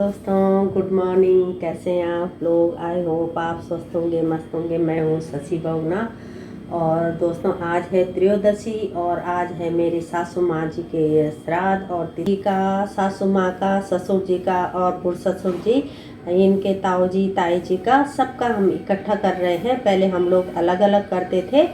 दोस्तों good morning. कैसे हैं आप लोग? आई होप आप स्वस्थ होंगे, मस्त होंगे। मैं हूँ शशि बहुना। और दोस्तों आज है त्रयोदशी और आज है मेरी सासू माँ जी के श्राद्ध और तिथि का, सासू माँ का, ससुर जी का और बुढ़ ससुर जी, इनके ताऊ जी ताई जी का, सबका हम इकट्ठा कर रहे हैं। पहले हम लोग अलग अलग करते थे,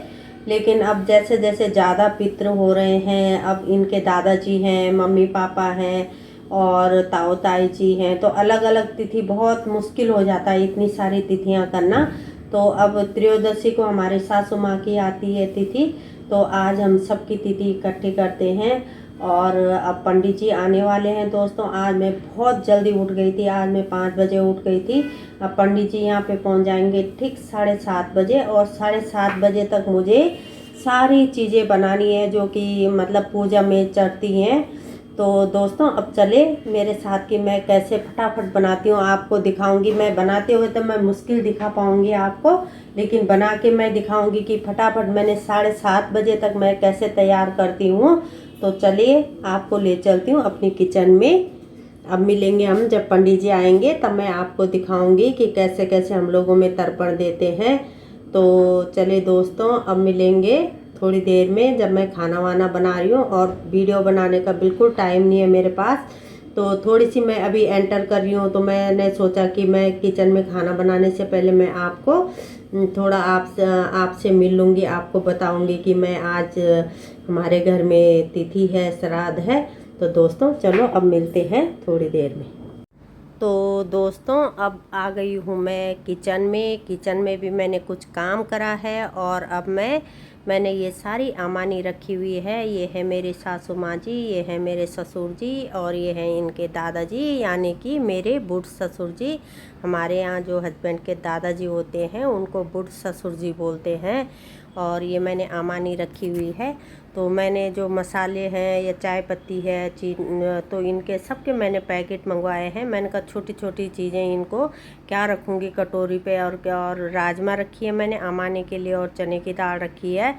लेकिन अब जैसे जैसे ज़्यादा पितृ हो रहे हैं, अब इनके दादाजी हैं, मम्मी पापा हैं और ताऊ ताई जी हैं, तो अलग अलग तिथि बहुत मुश्किल हो जाता है इतनी सारी तिथियां करना। तो अब त्रयोदशी को हमारी सासू माँ की आती है तिथि, तो आज हम सबकी तिथि इकट्ठी करते हैं। और अब पंडित जी आने वाले हैं। दोस्तों आज मैं बहुत जल्दी उठ गई थी, आज मैं 5 बजे उठ गई थी। अब पंडित जी यहाँ पे पहुँच जाएंगे ठीक 7:30 बजे, और 7:30 बजे तक मुझे सारी चीज़ें बनानी है जो कि मतलब पूजा में चढ़ती हैं। तो दोस्तों अब चले मेरे साथ कि मैं कैसे फटाफट बनाती हूँ, आपको दिखाऊंगी। मैं बनाते हुए तो मैं मुश्किल दिखा पाऊंगी आपको, लेकिन बना के मैं दिखाऊंगी कि फटाफट मैंने 7:30 बजे तक मैं कैसे तैयार करती हूँ। तो चलिए आपको ले चलती हूँ अपनी किचन में। अब मिलेंगे हम, जब पंडित जी आएंगे तब मैं आपको दिखाऊंगी कि कैसे कैसे हम लोगों में तर्पण देते हैं। तो चले दोस्तों अब मिलेंगे थोड़ी देर में, जब मैं खाना वाना बना रही हूँ। और वीडियो बनाने का बिल्कुल टाइम नहीं है मेरे पास, तो थोड़ी सी मैं अभी एंटर कर रही हूँ। तो मैंने सोचा कि मैं किचन में खाना बनाने से पहले मैं आपको थोड़ा आपसे मिल लूँगी, आपको बताऊँगी कि मैं आज हमारे घर में तिथि है, श्राद्ध है। तो दोस्तों चलो अब मिलते हैं थोड़ी देर में। तो दोस्तों अब आ गई हूँ मैं किचन में। किचन में भी मैंने कुछ काम करा है, और अब मैंने ये सारी आमानी रखी हुई है। ये है मेरी सासू माँ जी, ये है मेरे ससुर जी, और ये हैं इनके दादाजी, यानी कि मेरे बुढ़ ससुर जी। हमारे यहाँ जो हस्बैंड के दादाजी होते हैं उनको बुढ़ ससुर जी बोलते हैं। और ये मैंने आमानी रखी हुई है। तो मैंने जो मसाले हैं या चाय पत्ती है, तो इनके सबके मैंने पैकेट मंगवाए हैं। मैंने कहा छोटी छोटी चीज़ें इनको क्या रखूँगी कटोरी पे। और राजमा रखी है मैंने आमाने के लिए, और चने की दाल रखी है।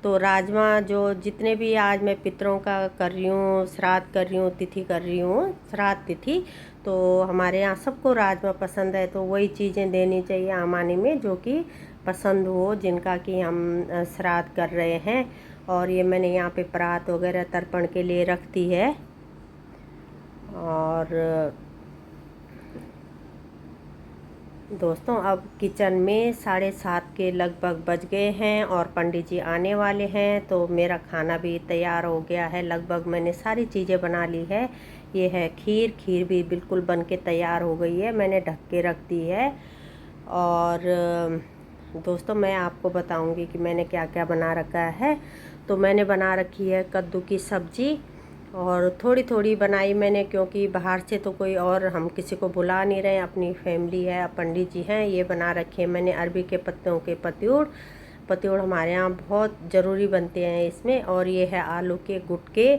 तो राजमा जो जितने भी आज मैं पितरों का कर रही हूँ, श्राद्ध कर रही हूँ, तिथि कर रही हूँ, श्राद्ध तिथि, तो हमारे यहाँ सबको राजमा पसंद है। तो वही चीज़ें देनी चाहिए आमानी में जो कि पसंद हो, जिनका कि हम श्राद्ध कर रहे हैं। और ये मैंने यहाँ पे परात वगैरह तर्पण के लिए रख दी है। और दोस्तों अब किचन में 7:30 के लगभग बज गए हैं और पंडित जी आने वाले हैं। तो मेरा खाना भी तैयार हो गया है, लगभग मैंने सारी चीज़ें बना ली है। ये है खीर, खीर भी बिल्कुल बन के तैयार हो गई है, मैंने ढक के रख दी है। और दोस्तों मैं आपको बताऊंगी कि मैंने क्या क्या बना रखा है। तो मैंने बना रखी है कद्दू की सब्ज़ी, और थोड़ी थोड़ी बनाई मैंने क्योंकि बाहर से तो कोई और हम किसी को बुला नहीं रहे, अपनी फैमिली है, पंडित जी हैं। ये बना रखे हैं मैंने अरबी के पत्तों के पत्यूड़। पत्यूड़ हमारे यहाँ बहुत ज़रूरी बनते हैं इसमें। और ये है आलू के गुटके,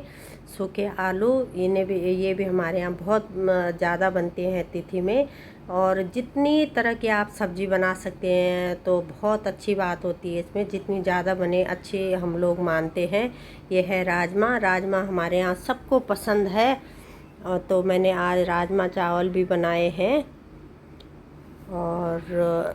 सूखे आलू, ये भी हमारे यहाँ बहुत ज़्यादा बनते हैं तिथि में। और जितनी तरह की आप सब्ज़ी बना सकते हैं तो बहुत अच्छी बात होती है इसमें, जितनी ज़्यादा बने अच्छे हम लोग मानते हैं। ये है राजमा, राजमा हमारे यहाँ सबको पसंद है। और तो मैंने आज राजमा चावल भी बनाए हैं। और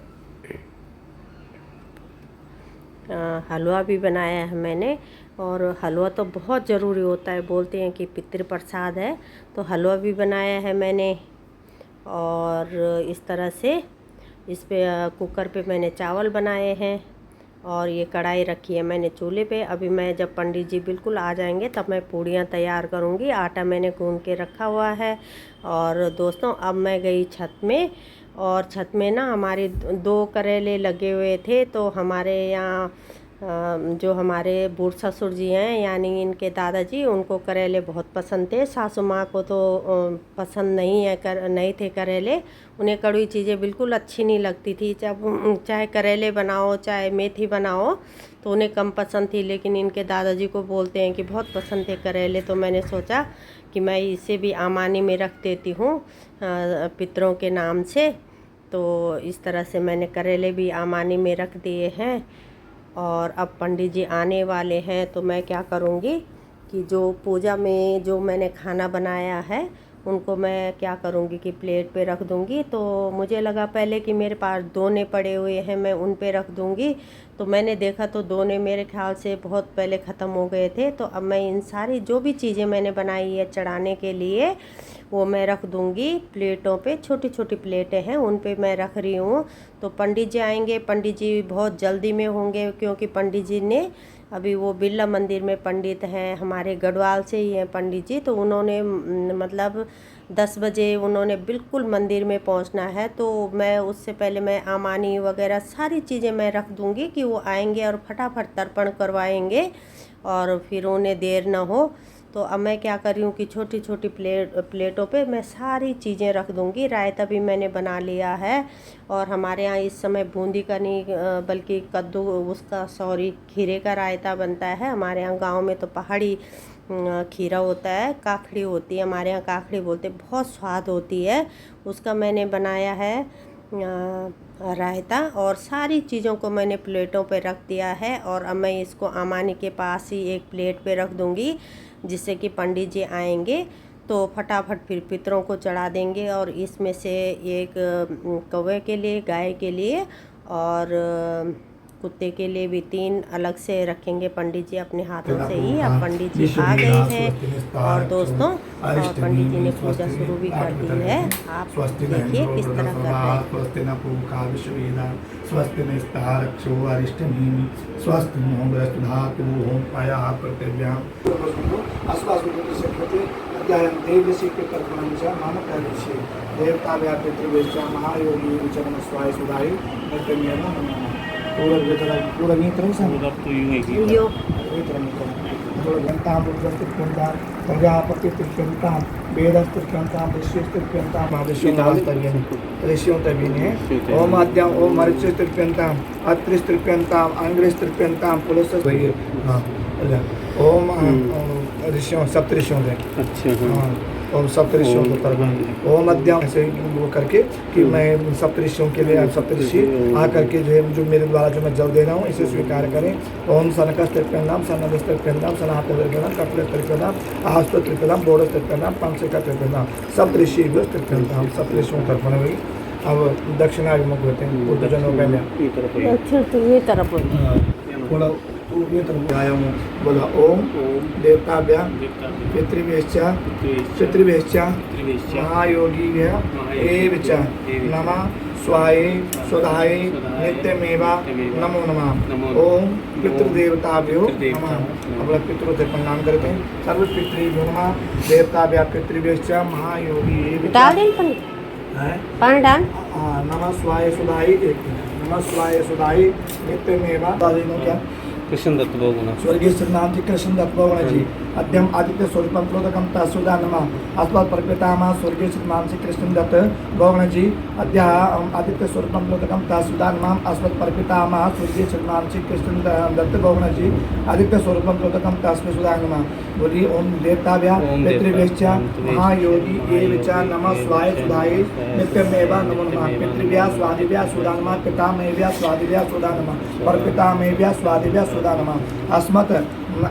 हलवा भी बनाया है मैंने। और हलवा तो बहुत ज़रूरी होता है, बोलते हैं कि पितृ प्रसाद है, तो हलवा भी बनाया है मैंने। और इस तरह से इस पे कुकर पे मैंने चावल बनाए हैं। और ये कढ़ाई रखी है मैंने चूल्हे पे। अभी मैं जब पंडित जी बिल्कुल आ जाएंगे तब मैं पूड़ियाँ तैयार करूँगी। आटा मैंने गूँध के रखा हुआ है। और दोस्तों अब मैं गई छत में, और छत में ना हमारे 2 करेले लगे हुए थे। तो हमारे यहाँ जो हमारे बूढ़ ससुर जी हैं, यानी इनके दादाजी, उनको करेले बहुत पसंद थे। सासू माँ को तो पसंद नहीं थे करेले, उन्हें कड़वी चीज़ें बिल्कुल अच्छी नहीं लगती थी। जब चाहे करेले बनाओ चाहे मेथी बनाओ तो उन्हें कम पसंद थी, लेकिन इनके दादाजी को बोलते हैं कि बहुत पसंद थे करेले। तो मैंने सोचा कि मैं इसे भी आमानी में रख देती हूँ पितरों के नाम से। तो इस तरह से मैंने करेले भी आमानी में रख दिए हैं। और अब पंडित जी आने वाले हैं, तो मैं क्या करूँगी कि जो पूजा में जो मैंने खाना बनाया है उनको मैं क्या करूँगी कि प्लेट पे रख दूँगी। तो मुझे लगा पहले कि मेरे पास दोने पड़े हुए हैं, मैं उन पे रख दूँगी। तो मैंने देखा तो दोने मेरे ख्याल से बहुत पहले ख़त्म हो गए थे। तो अब मैं इन सारी जो भी चीज़ें मैंने बनाई है चढ़ाने के लिए वो मैं रख दूँगी प्लेटों पे। छोटी छोटी प्लेटें हैं उन पे मैं रख रही हूँ। तो पंडित जी आएंगे, पंडित जी बहुत जल्दी में होंगे क्योंकि पंडित जी ने अभी वो बिरला मंदिर में पंडित हैं, हमारे गढ़वाल से ही हैं पंडित जी। तो उन्होंने मतलब 10 बजे उन्होंने बिल्कुल मंदिर में पहुंचना है। तो मैं उससे पहले मैं आमानी वगैरह सारी चीज़ें मैं रख दूंगी कि वो आएंगे और फटाफट तर्पण करवाएंगे और फिर उन्हें देर ना हो। तो अब मैं क्या कर रही हूँ कि छोटी छोटी प्लेटों पे मैं सारी चीज़ें रख दूँगी। रायता भी मैंने बना लिया है और हमारे यहाँ इस समय बूंदी का नहीं बल्कि कद्दू उसका खीरे का रायता बनता है। हमारे यहाँ गांव में तो पहाड़ी खीरा होता है, काखड़ी होती है, हमारे यहाँ काखड़ी बोलते, बहुत स्वाद होती है उसका। मैंने बनाया है रायता और सारी चीज़ों को मैंने प्लेटों पे रख दिया है। और अब मैं इसको आमानी के पास ही एक प्लेट पे रख दूँगी जिससे कि पंडित जी आएंगे तो फटाफट फिर पितरों को चढ़ा देंगे। और इसमें से एक कौवे के लिए, गाय के लिए और कुत्ते के लिए भी 3 अलग से रखेंगे पंडित जी अपने हाथों से ही। अब पंडित जी आ गए हैं और दोस्तों पंडित जी ने पूजा शुरू भी कर दी है। आप देखिए किस तरह कर रहे हैं। स्वस्ति निस्तारक्षो अरिष्टनेमि स्वस्ति नो बृहस्पतिर्धातु होम पाया प्रतिव्याम अध्यायं देवसी के तर्पणं च मम करिष्ये देवता व्यापितृवेश्च महायोगी च नमस्वाय सुधाय नृत्यमेव नमः। पूरा नेत्रं यो गंतां बुद्धंतिर्गंतां प्रजापतिर्गंतां वेदस्तिर्गंतां ऋषिस्तिर्गंतां महाविष्णुवास्तर्यं ऋषियों तभिने ओम आद्यं ओम मरुच्यस्तिर्गंतां अत्रिस्तिर्गंतां अंग्रेस्तिर्गंतां पुलस ओम ऋषियों सप्तऋषियों से। अच्छा ओम सप्तऋषियों को तर्पण ओम अद्यम ऐसे वो करके कि मैं सप्तऋषियों के लिए सप्तऋषि आ करके जो है जो मेरे द्वारा जो मैं जल दे रहा हूँ इसे स्वीकार करें। ओम सनकस्तिर्गंतां सनदस्तिर्गंतां सनातस्तिर्गंतां कपिलस्तिर्गंतां आहस्तिर्गंतां बोधस्तिर्गंतां पंचकस्तिर्गंतां सप्तऋषिभ्योस्तिर्गंतां सप्तऋषियों तर्पण हुई। अब दक्षिणाभिमुख होते हैं बुद्धजनों पहले। अच्छा तो ये तरफ बोला ये तरफ आया हूँ। बोला ओम देवताभ्यां पितृभ्यश्च महायोगिभ्य एव च नमः स्वाय सुधाय नित्यमेवा नमो नमः। ओम पितृदेवताभ्यो नमः। अपना पितरों से प्रणाम करते हैं। सर्व पितृभ्यो नमः देवताभ्यां पितृभ्यश्च महायोगी एव च पानी डाल नमः स्वाय सुधाय नमः स्वाय सुधाय नित्यमेवा। क्या कृष्ण दत्त बहुगुण स्वर्गीय श्री नाम जी कृष्ण दत्त बहुगुण जी अद्यम आदित्य स्वरूपम प्रोदकम तत्सुदा नमः। अस्मत् परपितामह स्वर्गीय श्री नाम जी कृष्ण दत्त बहुगुण जी अद्य आदित्य स्वरूपम प्रोदकम तत्सुदा नमः। अस्मत् परपितामह स्वर्गीय श्री नाम जी कृष्ण दत्त बहुगुण जी आदित्य स्वरूपम प्रोदकम तस्मै सुधा नमः। बोलिए ओम देवताभ्यां पितृभ्यश्च महायोगी एव च नमः स्वाय सुधाय नित्यमेवा नमो नमः। पितृभ्यः स्वादिभ्यः सुधा नमः। पितामहेभ्यः स्वादिभ्यः सुधा नमः। परपितामहेभ्यः स्वादिभ्यः सुधा नमः।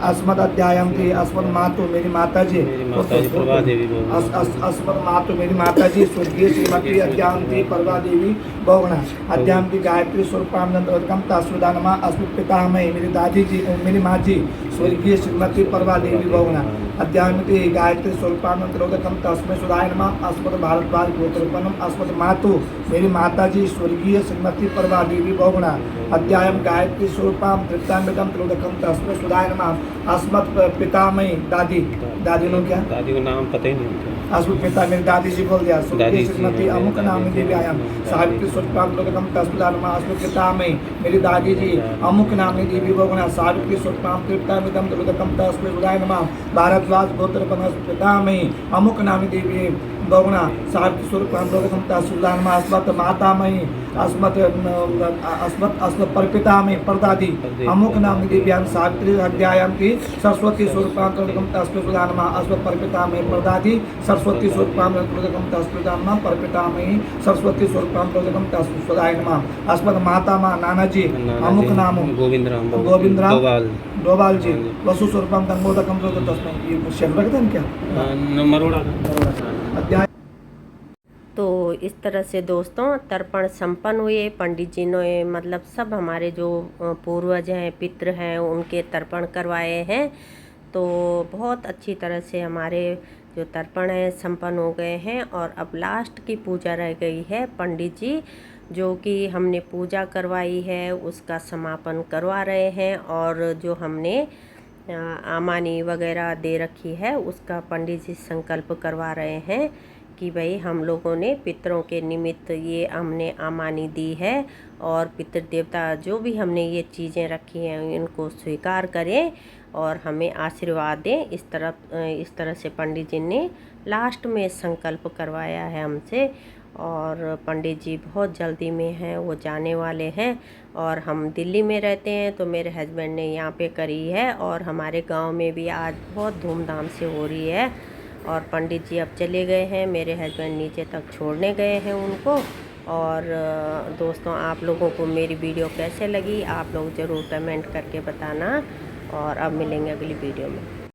अस्मत् अध्यायम थी अस्मत् मातु मेरी माता जी अस्मत् मातु मेरी माता जी स्वर्गीय श्रीमती अध्यायम थी परवा देवी बहुगुणा अध्यायम थी गायत्री स्वरूपानंदकम तासुदा नमः। अस्मत् पितामही मेरी दादी जी मेरी माँ जी स्वर्गीय श्रीमती परवा देवी बहुगुणा अध्यायम थी गायत्री स्वरूपानंदकम तस्मै सुधाय नमः। अस्मत् भारद्वाज गोत्रोत्पन्नम अस्मत् मातु मेरी माता जी स्वर्गीय श्रीमती परवा देवी बहुगुणा अध्यायम गायत्री स्वरूपाम तृप्तामृतम त्रोदकम तस्मै सुधाय नमः। अस्मत् पितामही दादी नो क्या दादी का नाम पता ही नहीं। अस्मत् पिता मेरी दादी जी बोल दिया स्वर्गीय श्रीमती अमुक नाम देवी आयाम सावित्री स्वरूपाम त्रोदकम तस्मै नमः। अस्मत् पितामही मेरी दादी जी अमुक नाम देवी बहुगुणा सावित्री स्वरूपाम तृप्तामृतम त्रोदकम तस्मै सुधाय नमः। भारद्वाज गोत्र पितामही अमुक नाम देवी बहुगुणा सावित्री स्वरूपाम त्रोदकम तस्मै नमः। अस्मत् मातामही अस्मत् परपितामही परदादी अमुक नाम देव्यां सावित्री अध्यायां की सरस्वती स्वरूपां त्रोदकम तस्मै सुधा नमः। अस्मत् परपितामही परदादी सरस्वती स्वरूपां त्रोदकम तस्मै सुधा नमः। परपितामही सरस्वती स्वरूपां त्रोदकम तस्मै सुधाय नमः। अस्मत् मातामह नानाजी अमुक नाम गोविंदराम डोभाल जी वसु स्वरूपां तंगोदकम त्रोदकम तस्मै। ये शेफ रखते हैं क्या मरोड़ा इस तरह से दोस्तों तर्पण संपन्न हुए। पंडित जी ने मतलब सब हमारे जो पूर्वज हैं, पितृ हैं, उनके तर्पण करवाए हैं। तो बहुत अच्छी तरह से हमारे जो तर्पण है संपन्न हो गए हैं। और अब लास्ट की पूजा रह गई है। पंडित जी जो कि हमने पूजा करवाई है उसका समापन करवा रहे हैं। और जो हमने आमानी वगैरह दे रखी है उसका पंडित जी संकल्प करवा रहे हैं कि भाई हम लोगों ने पितरों के निमित्त ये हमने आमानी दी है और पितृ देवता जो भी हमने ये चीज़ें रखी हैं इनको स्वीकार करें और हमें आशीर्वाद दें। इस तरह से पंडित जी ने लास्ट में संकल्प करवाया है हमसे। और पंडित जी बहुत जल्दी में हैं, वो जाने वाले हैं। और हम दिल्ली में रहते हैं तो मेरे हस्बैंड ने यहाँ पे करी है और हमारे गांव में भी आज बहुत धूमधाम से हो रही है। और पंडित जी अब चले गए हैं, मेरे हस्बैंड नीचे तक छोड़ने गए हैं उनको। और दोस्तों आप लोगों को मेरी वीडियो कैसे लगी आप लोग ज़रूर कमेंट करके बताना। और अब मिलेंगे अगली वीडियो में।